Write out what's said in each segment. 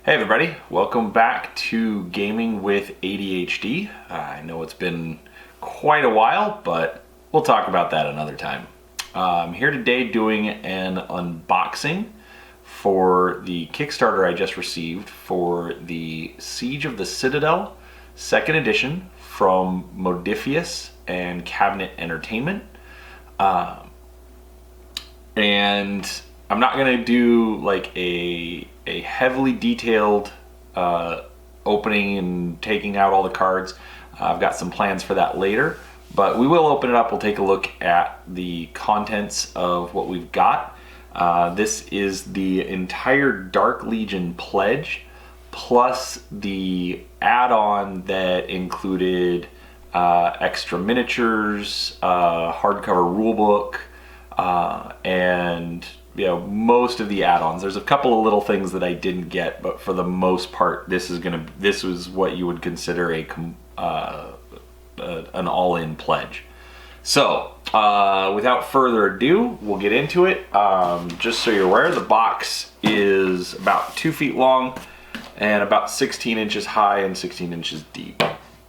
Hey everybody, welcome back to Gaming with ADHD. I know it's been quite a while, but we'll talk about that another time. I'm here today doing an unboxing for the Kickstarter I just received for the Siege of the Citadel 2nd edition from Modifius and Cabinet Entertainment. And I'm not going to do like a heavily detailed opening and taking out all the cards. I've got some plans for that later, but we will open it up. We'll take a look at the contents of what we've got. This is the entire Dark Legion pledge, plus the add-on that included extra miniatures, hardcover rulebook, and most of the add-ons. There's a couple of little things that I didn't get, but for the most part, this was what you would consider an all-in pledge. So, without further ado, we'll get into it. Just so you're aware, the box is about 2 feet long and about 16 inches high and 16 inches deep.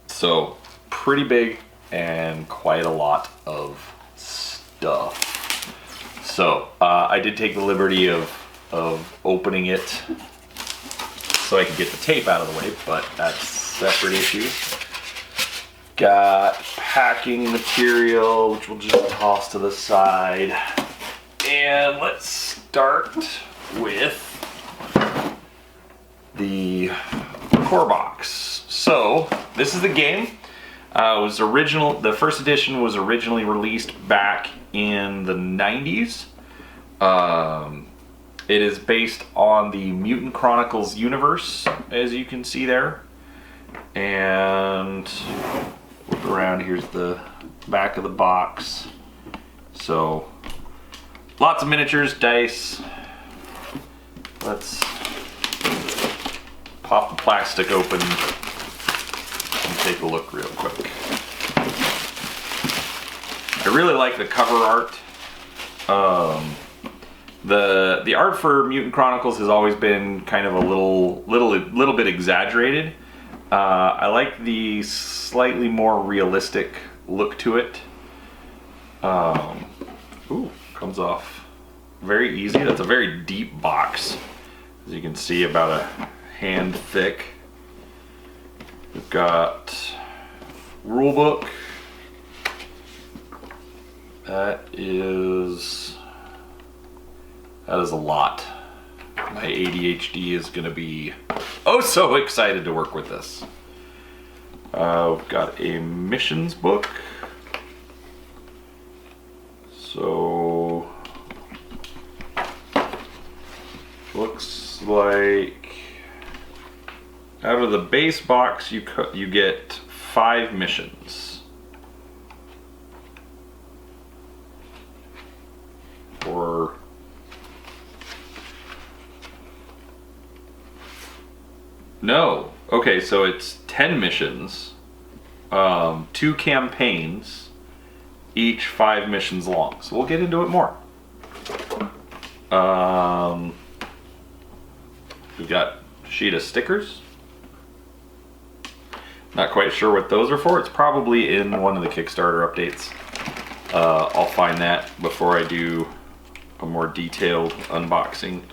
So, pretty big and quite a lot of stuff. So I did take the liberty of opening it so I could get the tape out of the way, but that's separate issues. Got packing material, which we'll just toss to the side. And let's start with the core box. So this is the game. The first edition was originally released back in the 90s. It is based on the Mutant Chronicles universe, as you can see there. And look around, here's the back of the box. So, lots of miniatures, dice. Let's pop the plastic open and take a look real quick. I really like the cover art. The art for Mutant Chronicles has always been kind of a little bit exaggerated. I like the slightly more realistic look to it. Comes off very easy. That's a very deep box, as you can see, about a hand thick. We've got rulebook. That is a lot. My ADHD is going to be so excited to work with this. We've got a missions book. So looks like out of the base box you get 5 missions. No. Okay, so it's 10 missions, 2 campaigns, each 5 missions long. So we'll get into it more. We've got a sheet of stickers. Not quite sure what those are for. It's probably in one of the Kickstarter updates. I'll find that before I do a more detailed unboxing.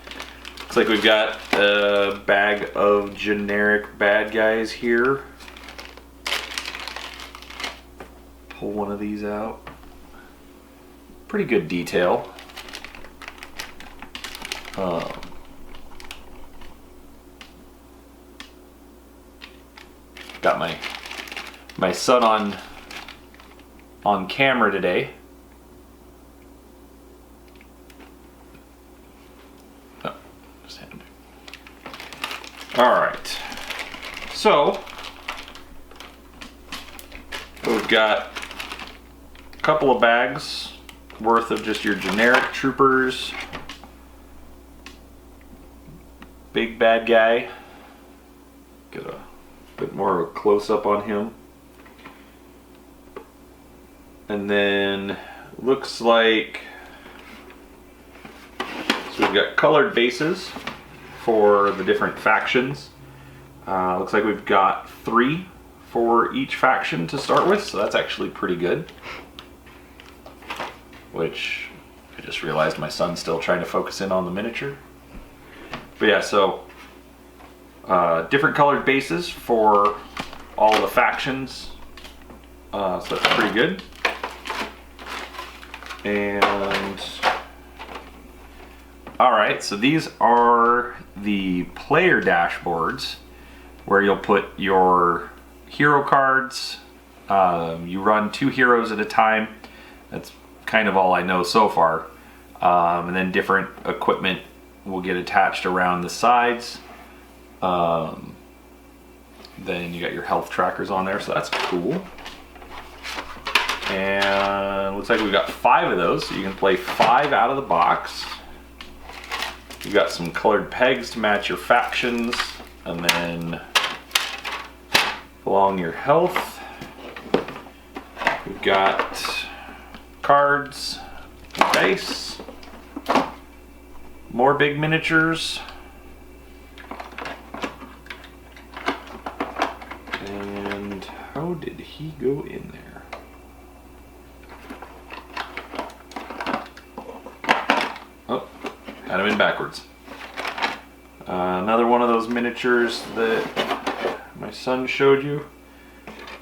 Looks like we've got a bag of generic bad guys here. Pull one of these out. Pretty good detail. Got my son on camera today. Alright, so we've got a couple of bags worth of just your generic troopers. Big bad guy. Get a bit more of a close-up on him. And then looks like, so we've got colored bases. for the different factions. Looks like we've got 3 for each faction to start with, so that's actually pretty good. Which I just realized my son's still trying to focus in on the miniature. But yeah, so different colored bases for all the factions, so that's pretty good. And alright, so these are the player dashboards where you'll put your hero cards. You run 2 heroes at a time. That's kind of all I know so far. And then different equipment will get attached around the sides. Then you got your health trackers on there, so that's cool. And looks like we've got 5 of those, so you can play 5 out of the box. You've got some colored pegs to match your factions, and then along your health, we've got cards, dice, more big miniatures, and how did he go in there? Oh, had him in backwards. Another one of those miniatures that my son showed you.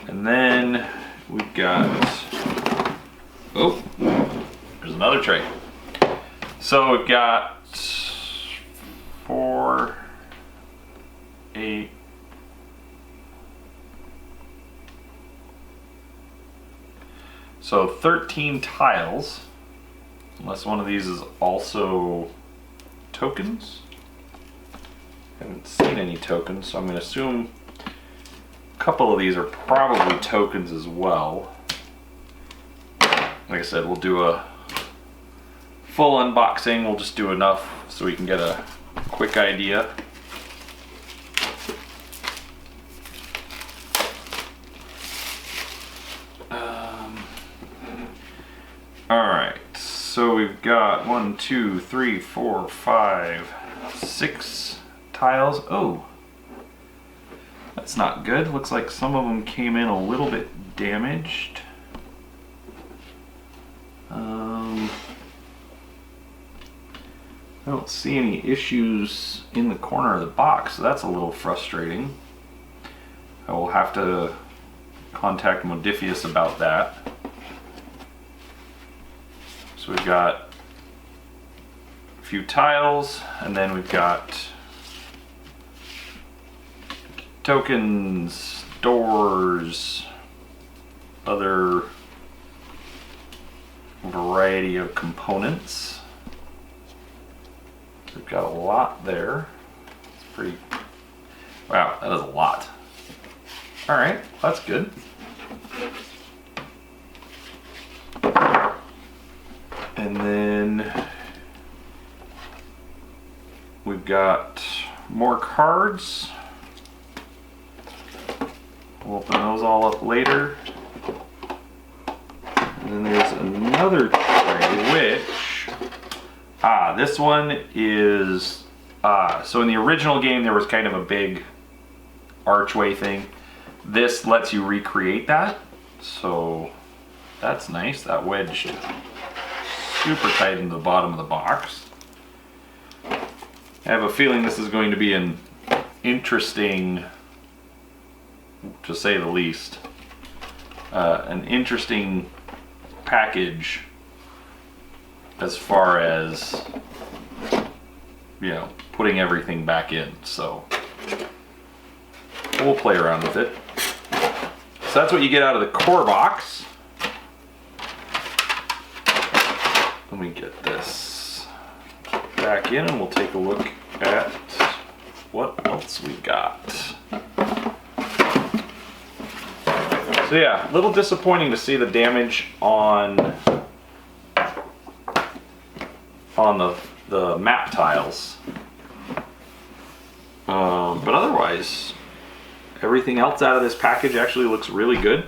And then we've got, oh, there's another tray. So we've got 4, 8, so 13 tiles, unless one of these is also tokens. Haven't seen any tokens, so I'm going to assume a couple of these are probably tokens as well. Like I said, we'll do a full unboxing. We'll just do enough so we can get a quick idea. Alright, so we've got 1, 2, 3, 4, 5, 6 tiles. Oh, that's not good. Looks like some of them came in a little bit damaged. I don't see any issues in the corner of the box, so that's a little frustrating. I will have to contact Modifius about that. So we've got a few tiles, and then we've got tokens, doors, other variety of components. We've got a lot there. It's pretty, wow, that is a lot. All right, that's good. And then we've got more cards. We'll open those all up later. And then there's another tray, which, this one is, so in the original game there was kind of a big archway thing. This lets you recreate that, so that's nice. That wedged super tight into the bottom of the box. I have a feeling this is going to be an interesting, to say the least, an interesting package as far as, you know, putting everything back in. So we'll play around with it. So that's what you get out of the core box. Let me get this back in and we'll take a look at what else we got. So yeah, a little disappointing to see the damage on the map tiles. But otherwise, everything else out of this package actually looks really good.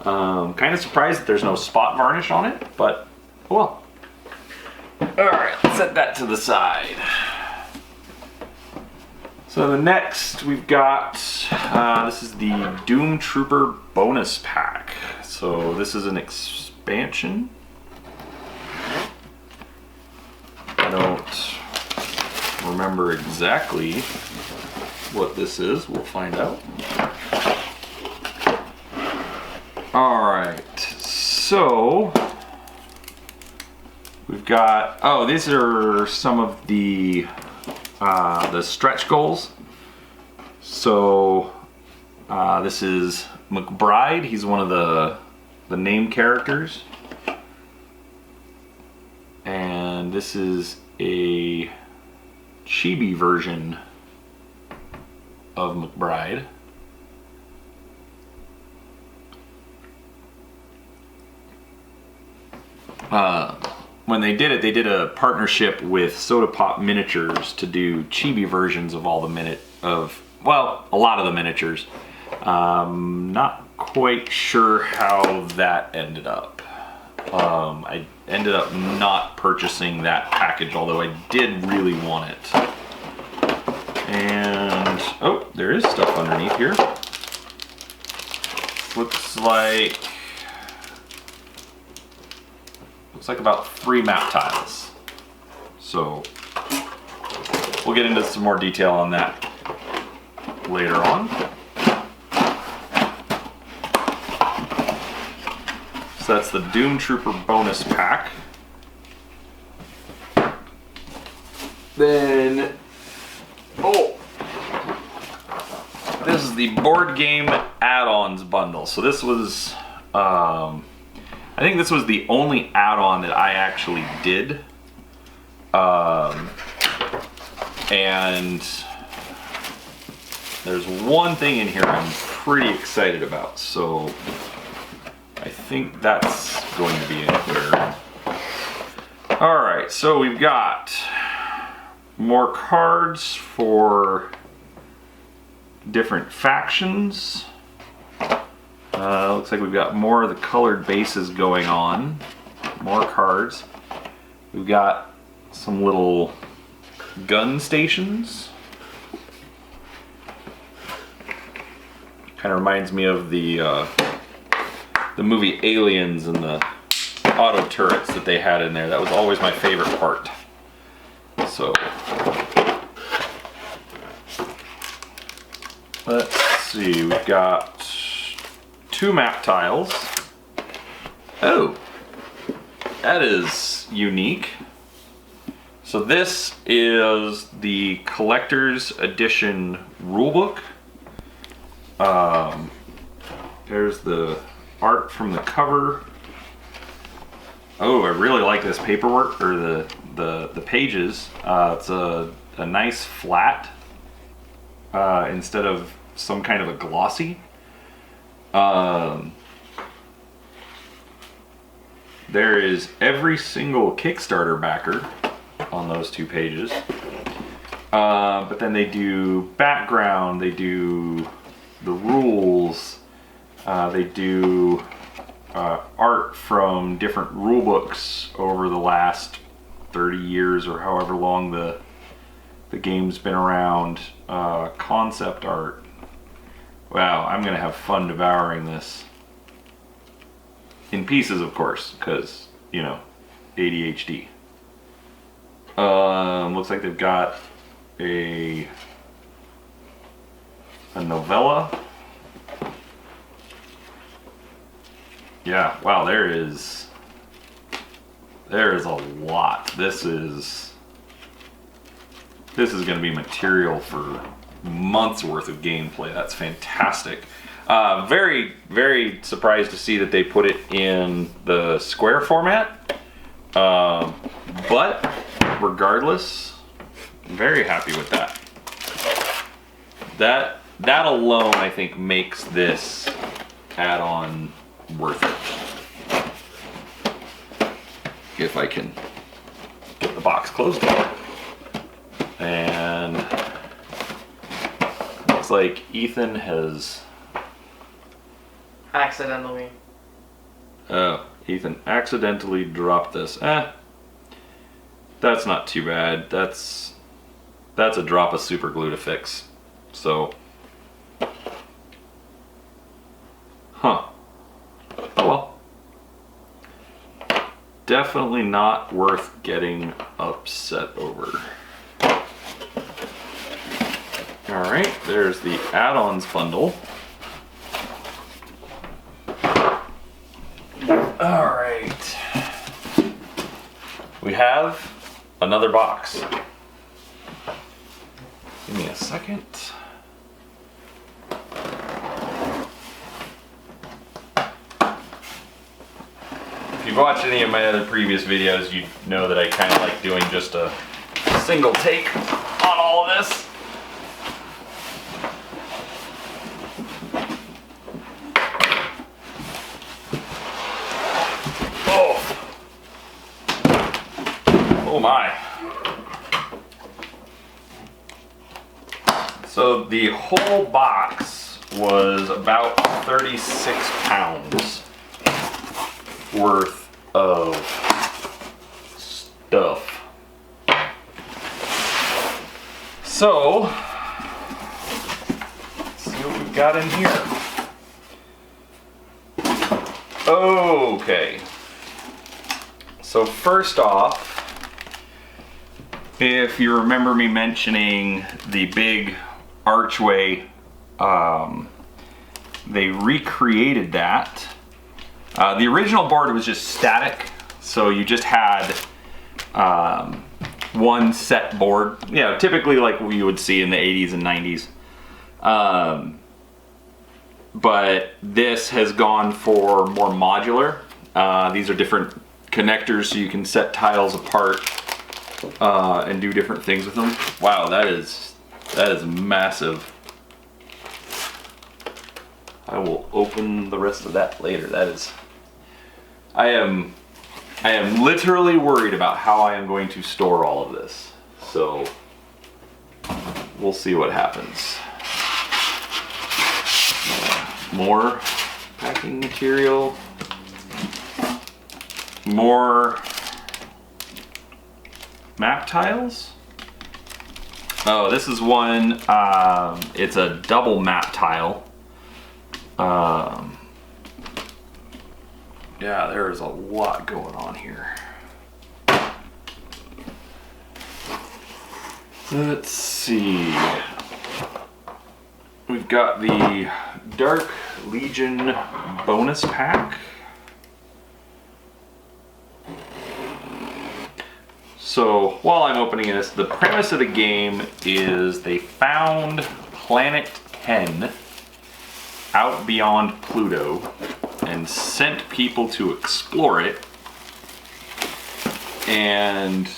Kind of surprised that there's no spot varnish on it, but well. Alright, let's set that to the side. So the next we've got, this is the Doomtrooper bonus pack. So this is an expansion. I don't remember exactly what this is. We'll find out. Alright, so we've got, oh, these are some of the stretch goals. So this is McBride. He's one of the name characters, and this is a chibi version of McBride. When they did a partnership with Soda Pop Miniatures to do chibi versions of all the a lot of the miniatures. Not quite sure how that ended up. I ended up not purchasing that package, although I did really want it. And, oh, there is stuff underneath here. Looks like about 3 map tiles. So we'll get into some more detail on that later on. So that's the Doomtrooper bonus pack. Then, oh, this is the board game add-ons bundle. So this was, I think this was the only add-on that I actually did. And there's one thing in here I'm pretty excited about. So I think that's going to be included. Alright, so we've got more cards for different factions. Looks like we've got more of the colored bases going on. More cards. We've got some little gun stations. Kind of reminds me of the movie Aliens and the auto turrets that they had in there. That was always my favorite part. So let's see, we've got 2 map tiles. Oh, that is unique. So this is the collector's edition rulebook. There's the art from the cover. Oh, I really like this paperwork, or the pages. It's a nice flat instead of some kind of a glossy. There is every single Kickstarter backer on those 2 pages. But then they do background, they do the rules, they do art from different rule books over the last 30 years or however long the game's been around, concept art. Wow, I'm gonna have fun devouring this. In pieces, of course, because, you know, ADHD. Looks like they've got a novella. Yeah, wow, there is a lot. This is gonna be material for months worth of gameplay. That's fantastic. Very, very surprised to see that they put it in the square format. But regardless, I'm very happy with that. That alone, I think, makes this add-on worth it. If I can get the box closed. And looks like Ethan has accidentally. Oh, Ethan accidentally dropped this. That's not too bad. That's that's a drop of super glue to fix. So, huh. Oh well. Definitely not worth getting upset over. Alright, there's the add-ons bundle. Alright. We have another box. Give me a second. If you've watched any of my other previous videos, you know that I kind of like doing just a single take on all of this. Oh my. So the whole box was about 36 pounds worth of stuff. So, let's see what we've got in here. Okay. So first off, if you remember me mentioning the big archway, they recreated that. The original board was just static, so you just had one set board. Yeah, typically like we would see in the 80s and 90s. But this has gone for more modular. These are different connectors, so you can set tiles apart and do different things with them. Wow, that is massive. I will open the rest of that later. That is, I am literally worried about how I am going to store all of this. So we'll see what happens. More packing material. More map tiles. Oh, this is one, it's a double map tile. Yeah, there's a lot going on here. Let's see. We've got the Dark Legion bonus pack. So while I'm opening this, the premise of the game is they found Planet 10 out beyond Pluto and sent people to explore it. And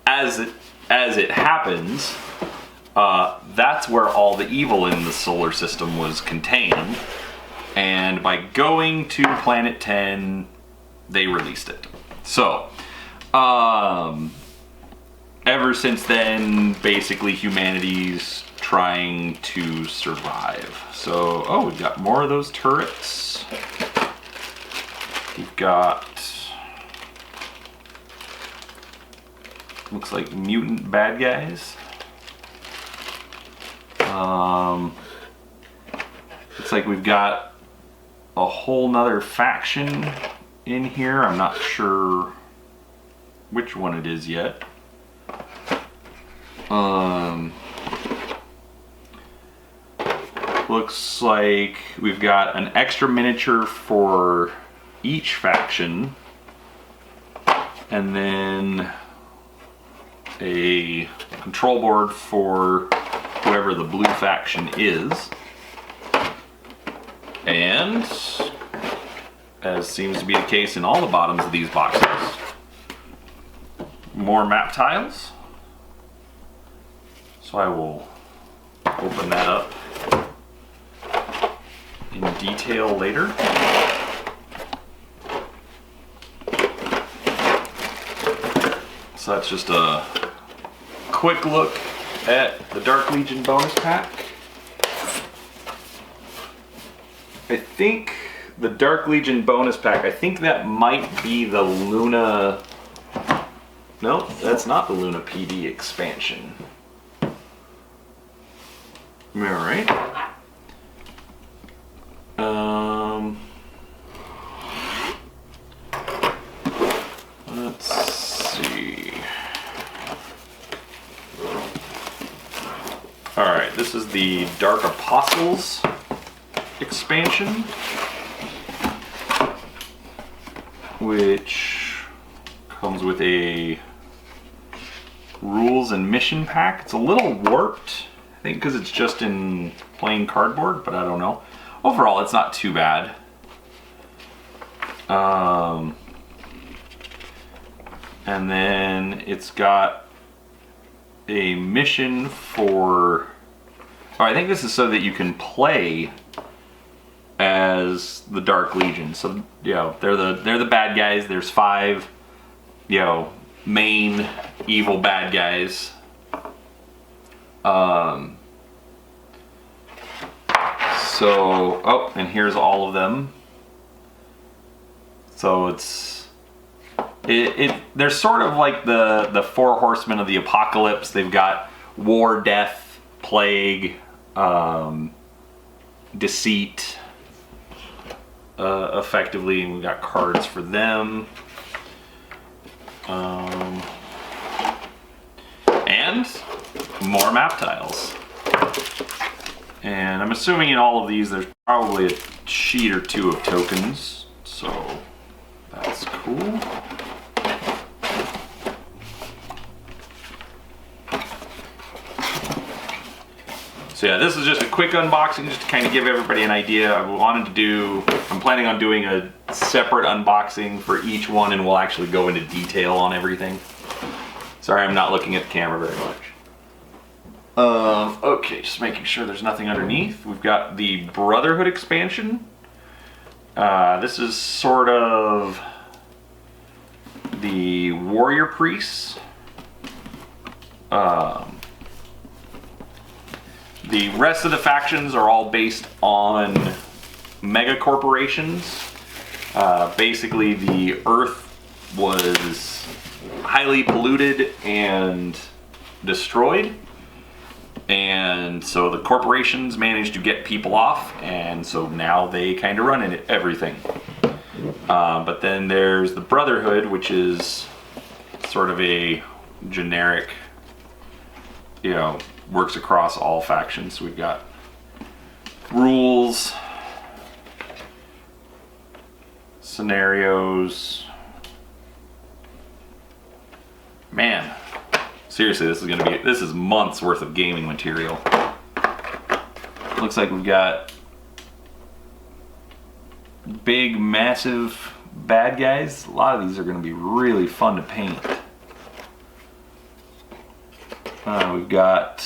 as it happens, that's where all the evil in the solar system was contained. And by going to Planet 10, they released it. So, ever since then, basically humanity's trying to survive. So, oh, we've got more of those turrets. We've got, looks like mutant bad guys. Looks like we've got a whole nother faction in here. I'm not sure which one it is yet. Looks like we've got an extra miniature for each faction, and then a control board for whoever the blue faction is. And, as seems to be the case in all the bottoms of these boxes, more map tiles. So I will open that up in detail later. So that's just a quick look at the Dark Legion bonus pack. I think the Dark Legion bonus pack, I think that might be the Luna No, that's not the Luna PD expansion. Alright. Let's see. Alright, this is the Dark Apostles expansion, which comes with a rules and mission pack. It's a little warped, I think, because it's just in plain cardboard, but I don't know. Overall, it's not too bad. And then it's got a mission for... Oh, I think this is so that you can play as the Dark Legion. So, you know, they're the bad guys. There's 5, you know, main evil bad guys. So, oh, and here's all of them. So they're sort of like the 4 horsemen of the apocalypse. They've got war, death, plague, deceit, effectively, and we've got cards for them. And more map tiles. And I'm assuming in all of these there's probably a sheet or 2 of tokens, so that's cool. So yeah, this is just a quick unboxing just to kind of give everybody an idea. I'm planning on doing a separate unboxing for each one, and we'll actually go into detail on everything. Sorry, I'm not looking at the camera very much. Okay, just making sure there's nothing underneath. We've got the Brotherhood expansion. This is sort of the warrior priests. The rest of the factions are all based on mega corporations. Basically, the Earth was highly polluted and destroyed, and so the corporations managed to get people off, and so now they kind of run everything. But then there's the Brotherhood, which is sort of a generic, you know, works across all factions. We've got rules, scenarios. Man, seriously, this is months worth of gaming material. Looks like we've got big, massive bad guys. A lot of these are going to be really fun to paint. We've got,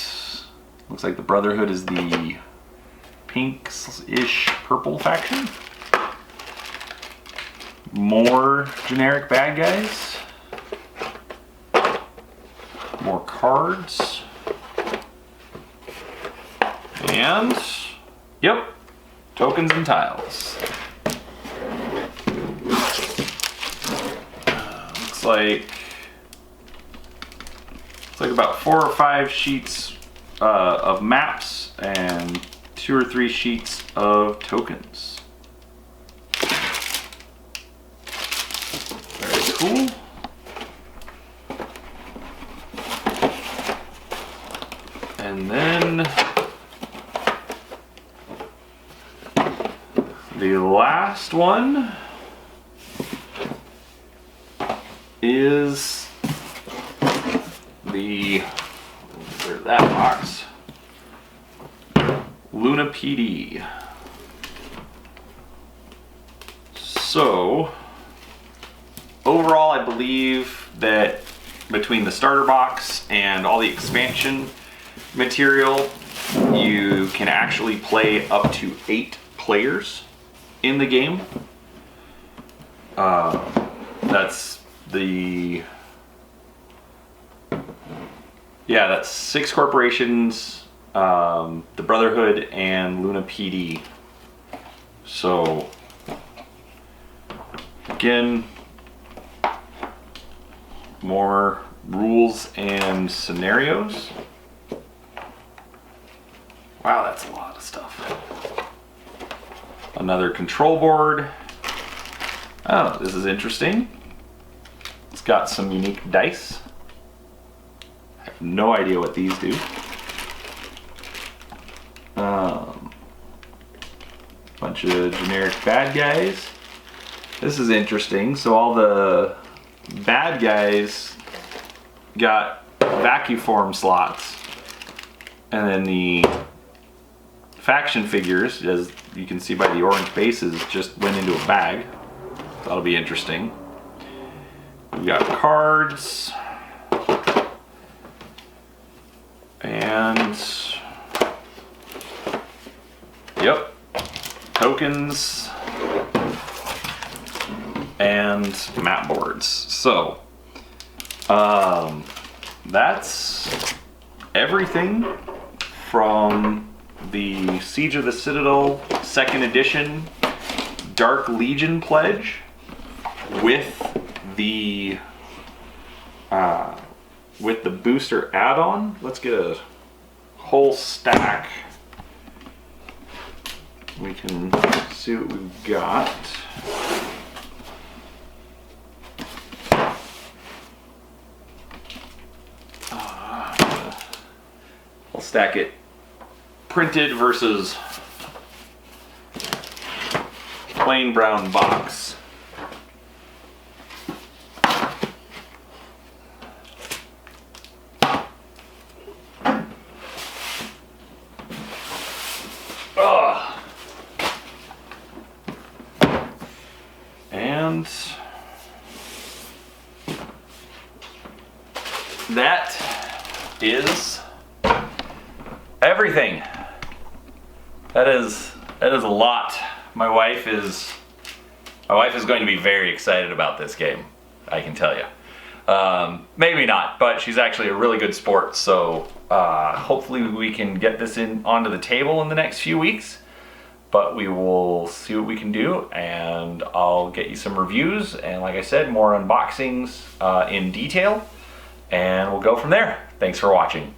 looks like the Brotherhood is the pinkish purple faction. More generic bad guys. More cards. And, yep, tokens and tiles. Looks like about 4 or 5 sheets of maps and 2 or 3 sheets of tokens. Very cool. And then the last one is there's that box. Luna PD. So, overall, I believe that between the starter box and all the expansion material, you can actually play up to 8 players in the game. That's 6 corporations, the Brotherhood, and Luna PD. So, again, more rules and scenarios. Wow, that's a lot of stuff. Another control board. Oh, this is interesting. It's got some unique dice. I have no idea what these do. Bunch of generic bad guys. This is interesting. So all the bad guys got vacuform slots, and then the faction figures, as you can see by the orange bases, just went into a bag. That'll be interesting. We've got cards and yep, tokens and map boards. So that's everything from the Siege of the Citadel 2nd edition Dark Legion pledge with the booster add-on. Let's get a whole stack. We can see what we've got. I'll stack it printed versus plain brown box. And that is everything. That is a lot. My wife is going to be very excited about this game, I can tell you. Maybe not, but she's actually a really good sport, so hopefully we can get this onto the table in the next few weeks. But we will see what we can do, and I'll get you some reviews, and like I said, more unboxings in detail, and we'll go from there. Thanks for watching.